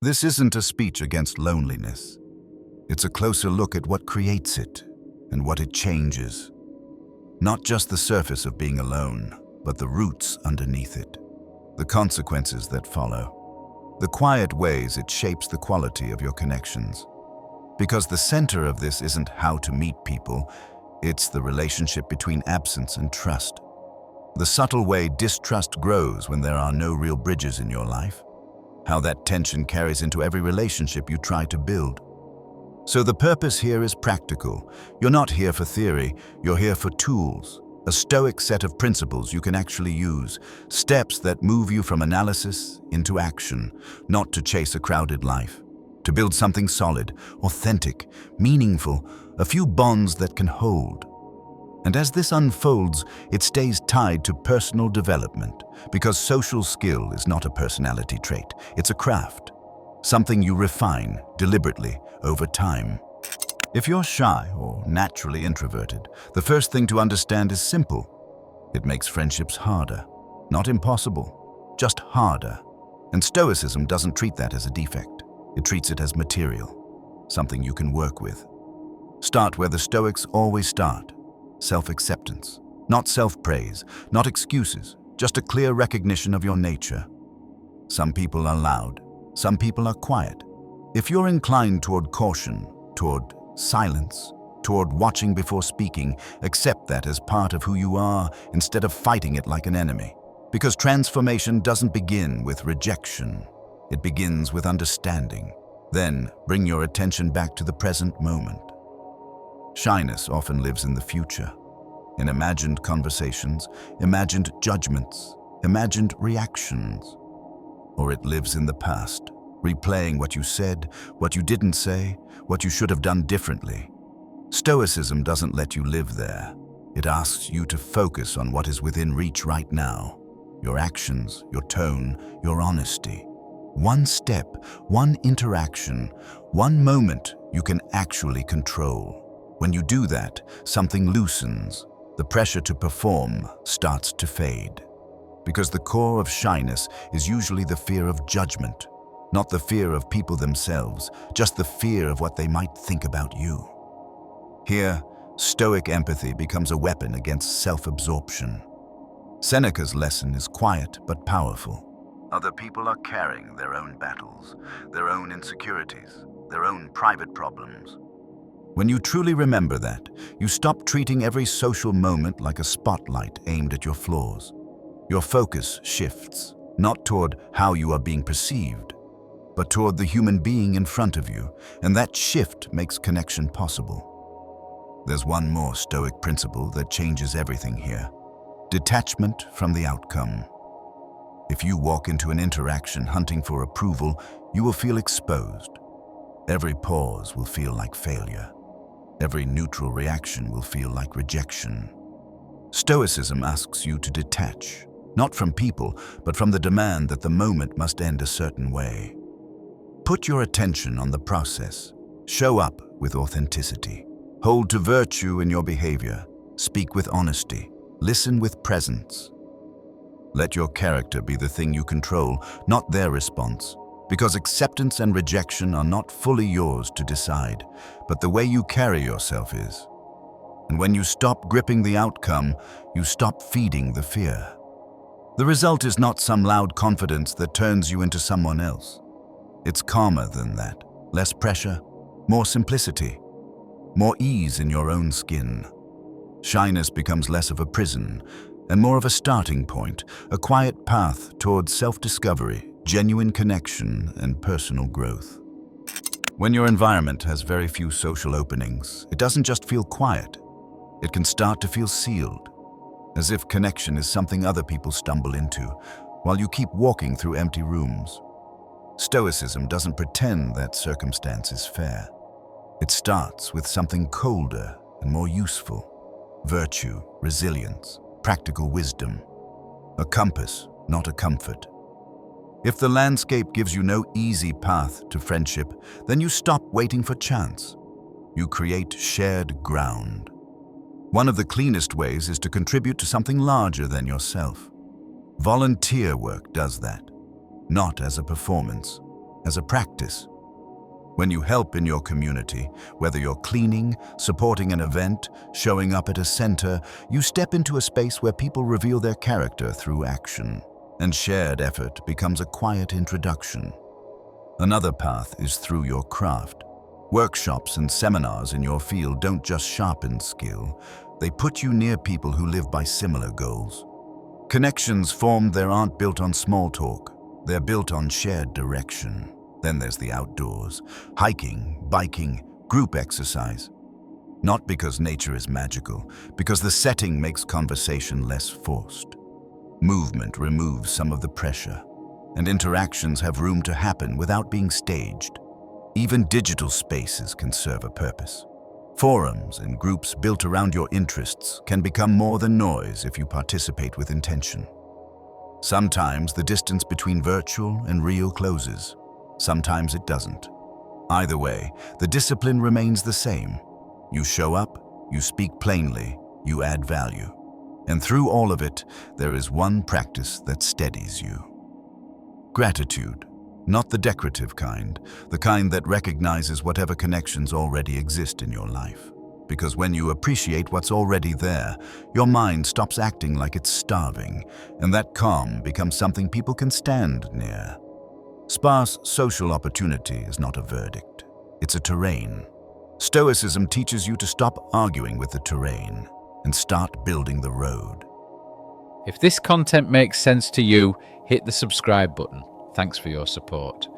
This isn't a speech against loneliness. It's a closer look at what creates it and what it changes. Not just the surface of being alone, but the roots underneath it, the consequences that follow, the quiet ways it shapes the quality of your connections. Because the center of this isn't how to meet people, it's the relationship between absence and trust. The subtle way distrust grows when there are no real bridges in your life. How that tension carries into every relationship you try to build. So the purpose here is practical. You're not here for theory, you're here for tools. A Stoic set of principles you can actually use. Steps that move you from analysis into action, not to chase a crowded life. To build something solid, authentic, meaningful, a few bonds that can hold. And as this unfolds, it stays tied to personal development, because social skill is not a personality trait, it's a craft. Something you refine deliberately over time. If you're shy or naturally introverted, the first thing to understand is simple. It makes friendships harder. Not impossible, just harder. And Stoicism doesn't treat that as a defect. It treats it as material, something you can work with. Start where the Stoics always start. Self-acceptance. Not self-praise, not excuses, just a clear recognition of your nature. Some people are loud, some people are quiet. If you're inclined toward caution, toward silence, toward watching before speaking, accept that as part of who you are instead of fighting it like an enemy. Because transformation doesn't begin with rejection. It begins with understanding. Then bring your attention back to the present moment. Shyness often lives in the future, in imagined conversations, imagined judgments, imagined reactions. Or it lives in the past, replaying what you said, what you didn't say, what you should have done differently. Stoicism doesn't let you live there. It asks you to focus on what is within reach right now. Your actions, your tone, your honesty. One step, one interaction, one moment you can actually control. When you do that, something loosens. The pressure to perform starts to fade. Because the core of shyness is usually the fear of judgment, not the fear of people themselves, just the fear of what they might think about you. Here, Stoic empathy becomes a weapon against self-absorption. Seneca's lesson is quiet but powerful. Other people are carrying their own battles, their own insecurities, their own private problems. When you truly remember that, you stop treating every social moment like a spotlight aimed at your flaws. Your focus shifts, not toward how you are being perceived, but toward the human being in front of you, and that shift makes connection possible. There's one more Stoic principle that changes everything here. Detachment from the outcome. If you walk into an interaction hunting for approval, you will feel exposed. Every pause will feel like failure. Every neutral reaction will feel like rejection. Stoicism asks you to detach, not from people, but from the demand that the moment must end a certain way. Put your attention on the process. Show up with authenticity. Hold to virtue in your behavior. Speak with honesty. Listen with presence. Let your character be the thing you control, not their response. Because acceptance and rejection are not fully yours to decide, but the way you carry yourself is. And when you stop gripping the outcome, you stop feeding the fear. The result is not some loud confidence that turns you into someone else. It's calmer than that. Less pressure, more simplicity, more ease in your own skin. Shyness becomes less of a prison and more of a starting point, a quiet path towards self-discovery, genuine connection, and personal growth. When your environment has very few social openings, it doesn't just feel quiet. It can start to feel sealed, as if connection is something other people stumble into, while you keep walking through empty rooms. Stoicism doesn't pretend that circumstance is fair. It starts with something colder and more useful. Virtue, resilience, practical wisdom. A compass, not a comfort. If the landscape gives you no easy path to friendship, then you stop waiting for chance. You create shared ground. One of the cleanest ways is to contribute to something larger than yourself. Volunteer work does that, not as a performance, as a practice. When you help in your community, whether you're cleaning, supporting an event, showing up at a center, you step into a space where people reveal their character through action, and shared effort becomes a quiet introduction. Another path is through your craft. Workshops and seminars in your field don't just sharpen skill, they put you near people who live by similar goals. Connections formed there aren't built on small talk, they're built on shared direction. Then there's the outdoors, hiking, biking, group exercise. Not because nature is magical, because the setting makes conversation less forced. Movement removes some of the pressure, and interactions have room to happen without being staged. Even digital spaces can serve a purpose. Forums and groups built around your interests can become more than noise if you participate with intention. Sometimes the distance between virtual and real closes. Sometimes it doesn't. Either way, the discipline remains the same. You show up, you speak plainly, you add value. And through all of it, there is one practice that steadies you. Gratitude, not the decorative kind, the kind that recognizes whatever connections already exist in your life. Because when you appreciate what's already there, your mind stops acting like it's starving, and that calm becomes something people can stand near. Sparse social opportunity is not a verdict, it's a terrain. Stoicism teaches you to stop arguing with the terrain and start building the road. If this content makes sense to you, hit the subscribe button. Thanks for your support.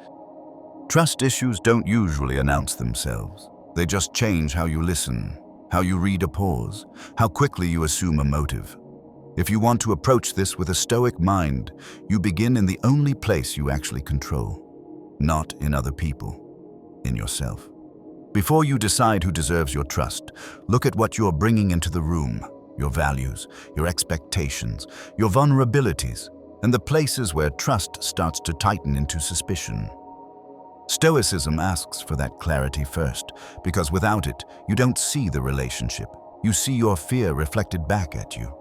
Trust issues don't usually announce themselves. They just change how you listen, how you read a pause, how quickly you assume a motive. If you want to approach this with a stoic mind, you begin in the only place you actually control, not in other people, in yourself. Before you decide who deserves your trust, look at what you're bringing into the room, your values, your expectations, your vulnerabilities, and the places where trust starts to tighten into suspicion. Stoicism asks for that clarity first, because without it, you don't see the relationship. You see your fear reflected back at you.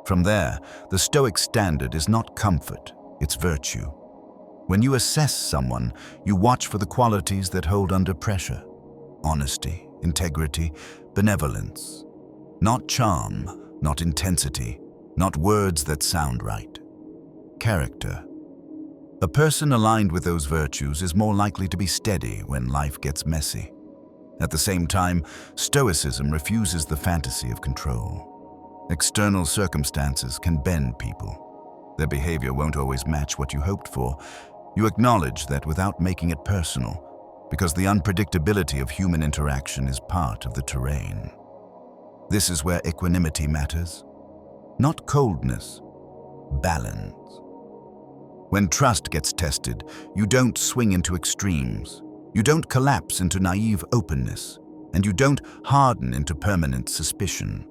From there, the Stoic standard is not comfort, it's virtue. When you assess someone, you watch for the qualities that hold under pressure. Honesty, integrity, benevolence. Not charm, not intensity, not words that sound right. Character. A person aligned with those virtues is more likely to be steady when life gets messy. At the same time, Stoicism refuses the fantasy of control. External circumstances can bend people. Their behavior won't always match what you hoped for. You acknowledge that without making it personal, because the unpredictability of human interaction is part of the terrain. This is where equanimity matters. Not coldness, balance. When trust gets tested, you don't swing into extremes. You don't collapse into naive openness, and you don't harden into permanent suspicion.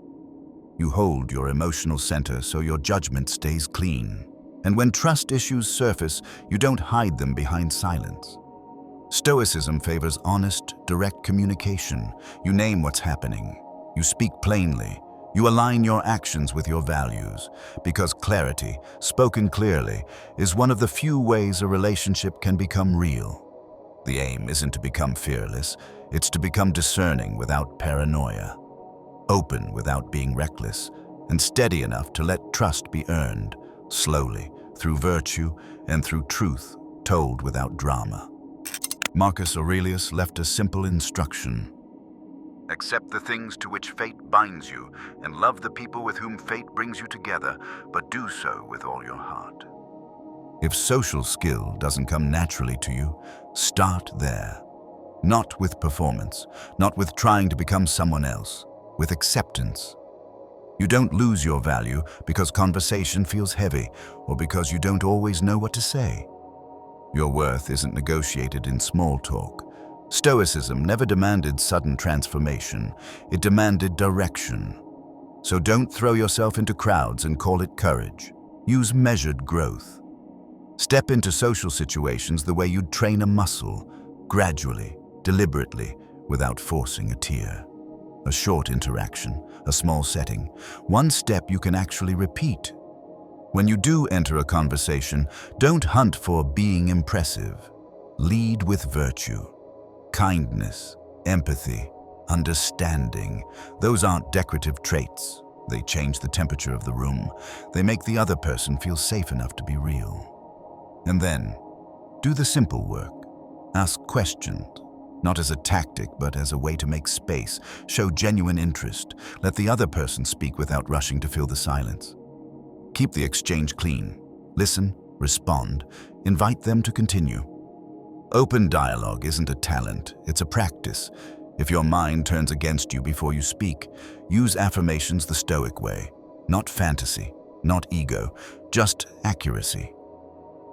You hold your emotional center so your judgment stays clean. And when trust issues surface, you don't hide them behind silence. Stoicism favors honest, direct communication. You name what's happening. You speak plainly. You align your actions with your values, because clarity, spoken clearly, is one of the few ways a relationship can become real. The aim isn't to become fearless, it's to become discerning without paranoia, open without being reckless, and steady enough to let trust be earned, slowly, through virtue and through truth told without drama. Marcus Aurelius left a simple instruction. Accept the things to which fate binds you, and love the people with whom fate brings you together, but do so with all your heart. If social skill doesn't come naturally to you, start there. Not with performance, not with trying to become someone else, with acceptance. You don't lose your value because conversation feels heavy, or because you don't always know what to say. Your worth isn't negotiated in small talk. Stoicism never demanded sudden transformation, it demanded direction. So don't throw yourself into crowds and call it courage. Use measured growth. Step into social situations the way you'd train a muscle, gradually, deliberately, without forcing a tear. A short interaction, a small setting, one step you can actually repeat. When you do enter a conversation, don't hunt for being impressive. Lead with virtue, kindness, empathy, understanding. Those aren't decorative traits. They change the temperature of the room. They make the other person feel safe enough to be real. And then, do the simple work. Ask questions, not as a tactic, but as a way to make space. Show genuine interest. Let the other person speak without rushing to fill the silence. Keep the exchange clean. Listen, respond, invite them to continue. Open dialogue isn't a talent, it's a practice. If your mind turns against you before you speak, use affirmations the Stoic way. Not fantasy, not ego, just accuracy.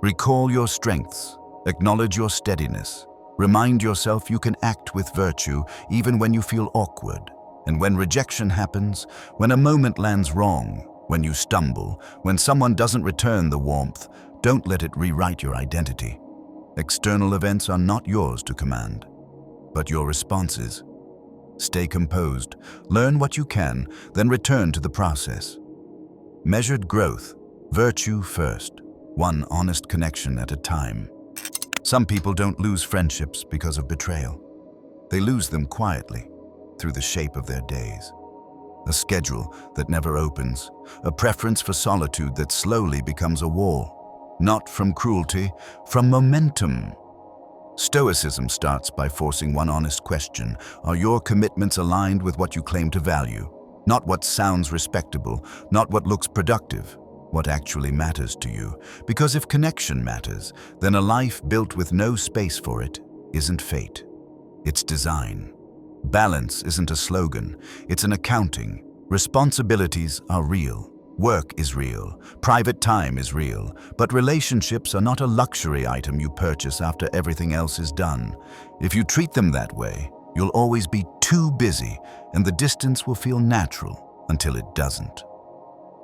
Recall your strengths, acknowledge your steadiness. Remind yourself you can act with virtue even when you feel awkward. And when rejection happens, when a moment lands wrong, when you stumble, when someone doesn't return the warmth, don't let it rewrite your identity. External events are not yours to command, but your responses. Stay composed, learn what you can, then return to the process. Measured growth, virtue first, one honest connection at a time. Some people don't lose friendships because of betrayal. They lose them quietly, through the shape of their days. A schedule that never opens, a preference for solitude that slowly becomes a wall. Not from cruelty, from momentum. Stoicism starts by forcing one honest question. Are your commitments aligned with what you claim to value? Not what sounds respectable, not what looks productive, what actually matters to you. Because if connection matters, then a life built with no space for it isn't fate. It's design. Balance isn't a slogan, it's an accounting. Responsibilities are real. Work is real. Private time is real. But relationships are not a luxury item you purchase after everything else is done. If you treat them that way, you'll always be too busy, and the distance will feel natural until it doesn't.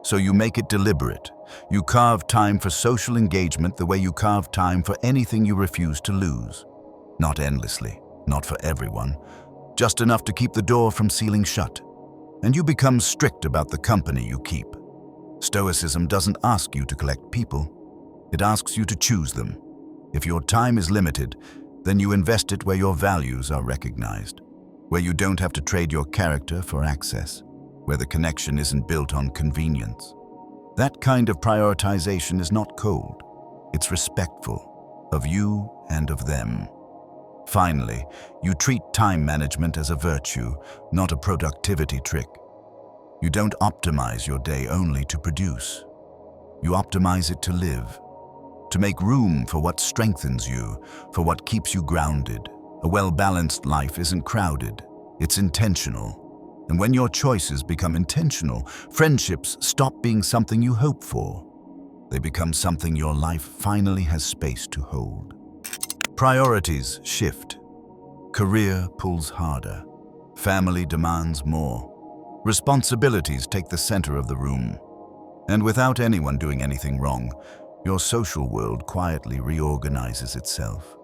So you make it deliberate. You carve time for social engagement the way you carve time for anything you refuse to lose. Not endlessly, not for everyone, just enough to keep the door from sealing shut. And you become strict about the company you keep. Stoicism doesn't ask you to collect people, it asks you to choose them. If your time is limited, then you invest it where your values are recognized, where you don't have to trade your character for access, where the connection isn't built on convenience. That kind of prioritization is not cold, it's respectful of you and of them. Finally, you treat time management as a virtue, not a productivity trick. You don't optimize your day only to produce. You optimize it to live, to make room for what strengthens you, for what keeps you grounded. A well-balanced life isn't crowded, it's intentional. And when your choices become intentional, friendships stop being something you hope for. They become something your life finally has space to hold. Priorities shift. Career pulls harder. Family demands more. Responsibilities take the center of the room. And without anyone doing anything wrong, your social world quietly reorganizes itself.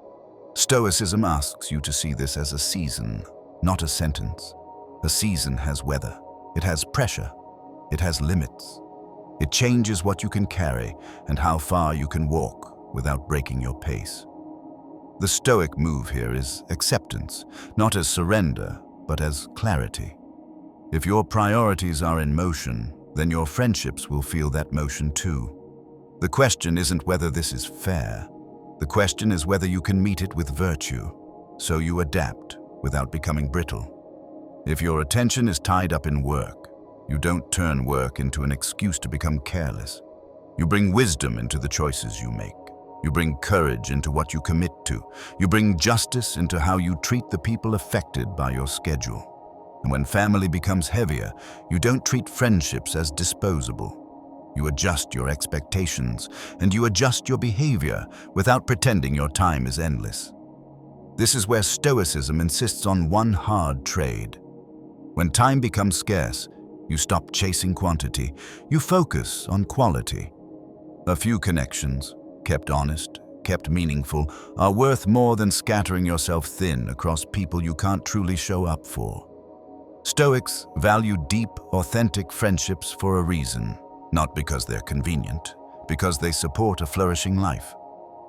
Stoicism asks you to see this as a season, not a sentence. A season has weather, it has pressure, it has limits. It changes what you can carry and how far you can walk without breaking your pace. The Stoic move here is acceptance, not as surrender, but as clarity. If your priorities are in motion, then your friendships will feel that motion too. The question isn't whether this is fair. The question is whether you can meet it with virtue, so you adapt without becoming brittle. If your attention is tied up in work, you don't turn work into an excuse to become careless. You bring wisdom into the choices you make. You bring courage into what you commit to. You bring justice into how you treat the people affected by your schedule. And when family becomes heavier, you don't treat friendships as disposable. You adjust your expectations, and you adjust your behavior without pretending your time is endless. This is where Stoicism insists on one hard trade. When time becomes scarce, you stop chasing quantity, you focus on quality. A few connections, kept honest, kept meaningful, are worth more than scattering yourself thin across people you can't truly show up for. Stoics value deep, authentic friendships for a reason, not because they're convenient, because they support a flourishing life.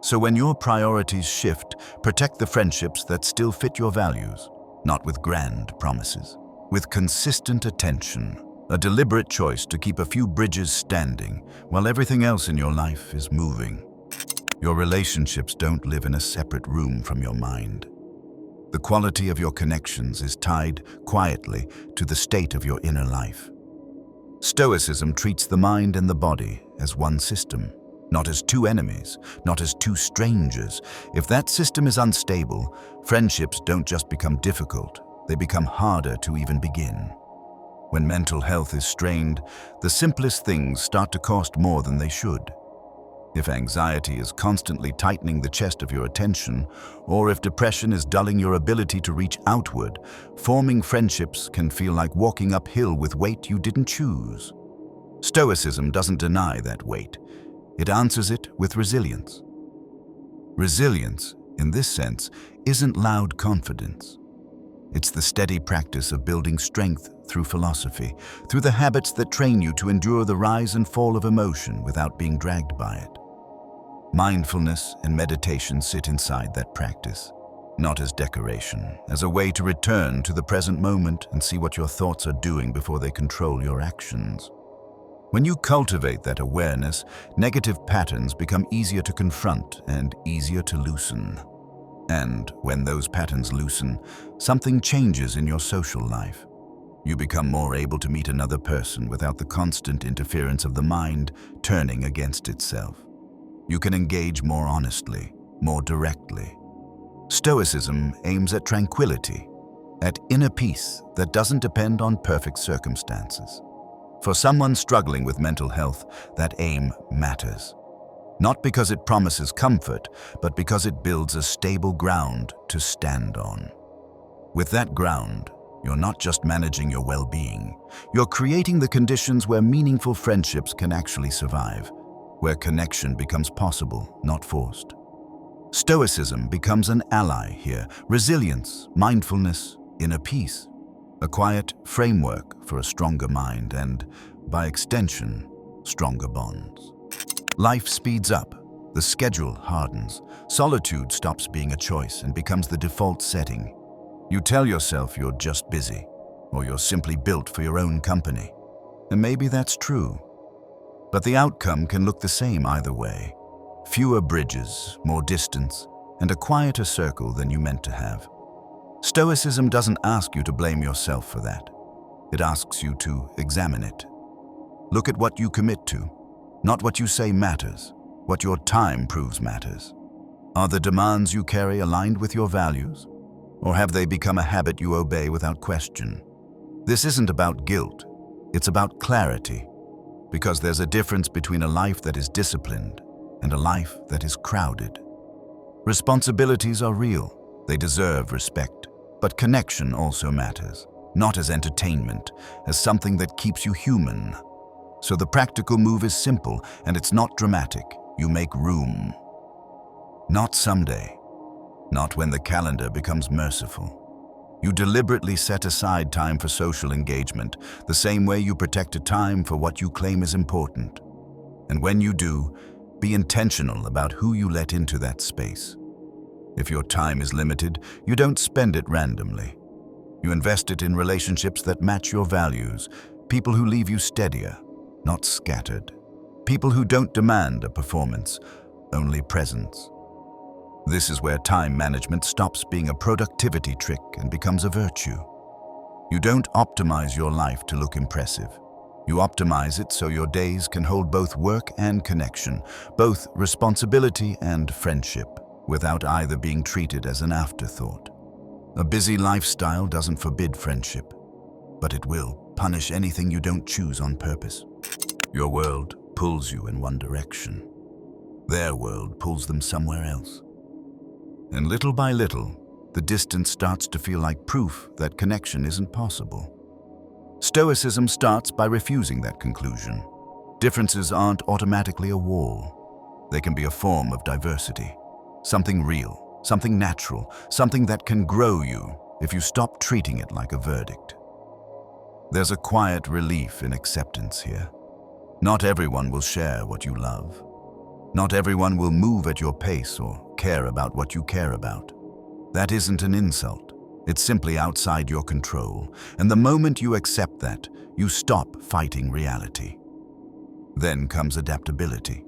So when your priorities shift, protect the friendships that still fit your values, not with grand promises, with consistent attention, a deliberate choice to keep a few bridges standing while everything else in your life is moving. Your relationships don't live in a separate room from your mind. The quality of your connections is tied quietly to the state of your inner life. Stoicism treats the mind and the body as one system, not as two enemies, not as two strangers. If that system is unstable, friendships don't just become difficult, they become harder to even begin. When mental health is strained, the simplest things start to cost more than they should. If anxiety is constantly tightening the chest of your attention, or if depression is dulling your ability to reach outward, forming friendships can feel like walking uphill with weight you didn't choose. Stoicism doesn't deny that weight. It answers it with resilience. Resilience, in this sense, isn't loud confidence. It's the steady practice of building strength through philosophy, through the habits that train you to endure the rise and fall of emotion without being dragged by it. Mindfulness and meditation sit inside that practice, not as decoration, as a way to return to the present moment and see what your thoughts are doing before they control your actions. When you cultivate that awareness, negative patterns become easier to confront and easier to loosen. And when those patterns loosen, something changes in your social life. You become more able to meet another person without the constant interference of the mind turning against itself. You can engage more honestly, more directly. Stoicism aims at tranquility, at inner peace that doesn't depend on perfect circumstances. For someone struggling with mental health, that aim matters. Not because it promises comfort, but because it builds a stable ground to stand on. With that ground, you're not just managing your well-being, you're creating the conditions where meaningful friendships can actually survive, where connection becomes possible, not forced. Stoicism becomes an ally here, resilience, mindfulness, inner peace, a quiet framework for a stronger mind and, by extension, stronger bonds. Life speeds up, the schedule hardens, solitude stops being a choice and becomes the default setting. You tell yourself you're just busy, or you're simply built for your own company. And maybe that's true. But the outcome can look the same either way. Fewer bridges, more distance, and a quieter circle than you meant to have. Stoicism doesn't ask you to blame yourself for that. It asks you to examine it. Look at what you commit to. Not what you say matters, what your time proves matters. Are the demands you carry aligned with your values? Or have they become a habit you obey without question? This isn't about guilt, it's about clarity. Because there's a difference between a life that is disciplined and a life that is crowded. Responsibilities are real, they deserve respect. But connection also matters, not as entertainment, as something that keeps you human. So the practical move is simple, and it's not dramatic. You make room. Not someday. Not when the calendar becomes merciful. You deliberately set aside time for social engagement, the same way you protect a time for what you claim is important. And when you do, be intentional about who you let into that space. If your time is limited, you don't spend it randomly. You invest it in relationships that match your values, people who leave you steadier, not scattered. People who don't demand a performance, only presence. This is where time management stops being a productivity trick and becomes a virtue. You don't optimize your life to look impressive. You optimize it so your days can hold both work and connection, both responsibility and friendship, without either being treated as an afterthought. A busy lifestyle doesn't forbid friendship, but it will punish anything you don't choose on purpose. Your world pulls you in one direction. Their world pulls them somewhere else. And little by little, the distance starts to feel like proof that connection isn't possible. Stoicism starts by refusing that conclusion. Differences aren't automatically a wall. They can be a form of diversity. Something real, something natural, something that can grow you if you stop treating it like a verdict. There's a quiet relief in acceptance here. Not everyone will share what you love. Not everyone will move at your pace or care about what you care about. That isn't an insult. It's simply outside your control, and the moment you accept that, you stop fighting reality. Then comes adaptability.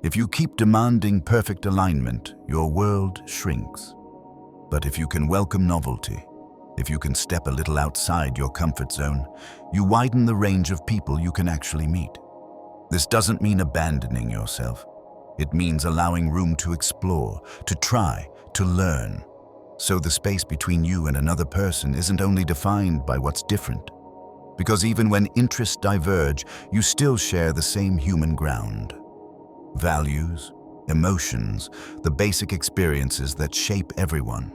If you keep demanding perfect alignment, your world shrinks. But if you can welcome novelty, if you can step a little outside your comfort zone, you widen the range of people you can actually meet. This doesn't mean abandoning yourself. It means allowing room to explore, to try, to learn. So the space between you and another person isn't only defined by what's different. Because even when interests diverge, you still share the same human ground. Values, emotions, the basic experiences that shape everyone.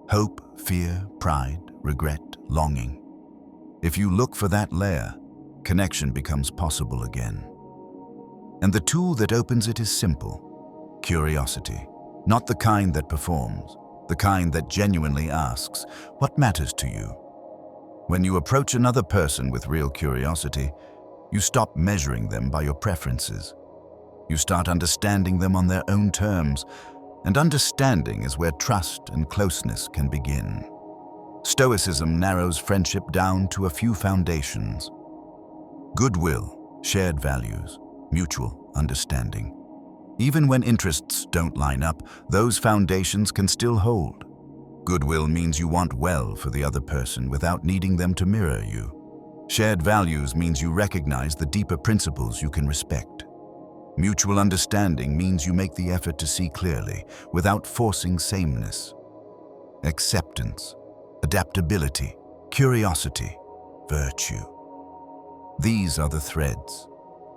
Hope, fear, pride, regret, longing. If you look for that layer, connection becomes possible again. And the tool that opens it is simple: curiosity. Not the kind that performs, the kind that genuinely asks, what matters to you? When you approach another person with real curiosity, you stop measuring them by your preferences. You start understanding them on their own terms, and understanding is where trust and closeness can begin. Stoicism narrows friendship down to a few foundations: goodwill, shared values, mutual understanding. Even when interests don't line up, those foundations can still hold. Goodwill means you want well for the other person without needing them to mirror you. Shared values means you recognize the deeper principles you can respect. Mutual understanding means you make the effort to see clearly without forcing sameness. Acceptance, adaptability, curiosity, virtue. These are the threads.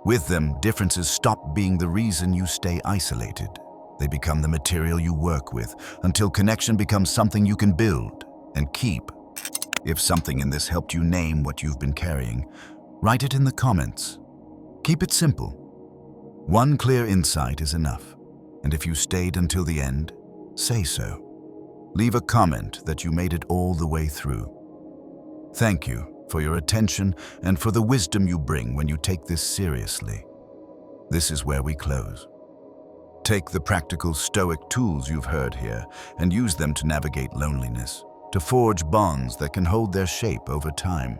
With them, differences stop being the reason you stay isolated. They become the material you work with until connection becomes something you can build and keep. If something in this helped you name what you've been carrying, write it in the comments. Keep it simple. One clear insight is enough, and if you stayed until the end, say so. Leave a comment that you made it all the way through. Thank you for your attention and for the wisdom you bring when you take this seriously. This is where we close. Take the practical Stoic tools you've heard here and use them to navigate loneliness, to forge bonds that can hold their shape over time.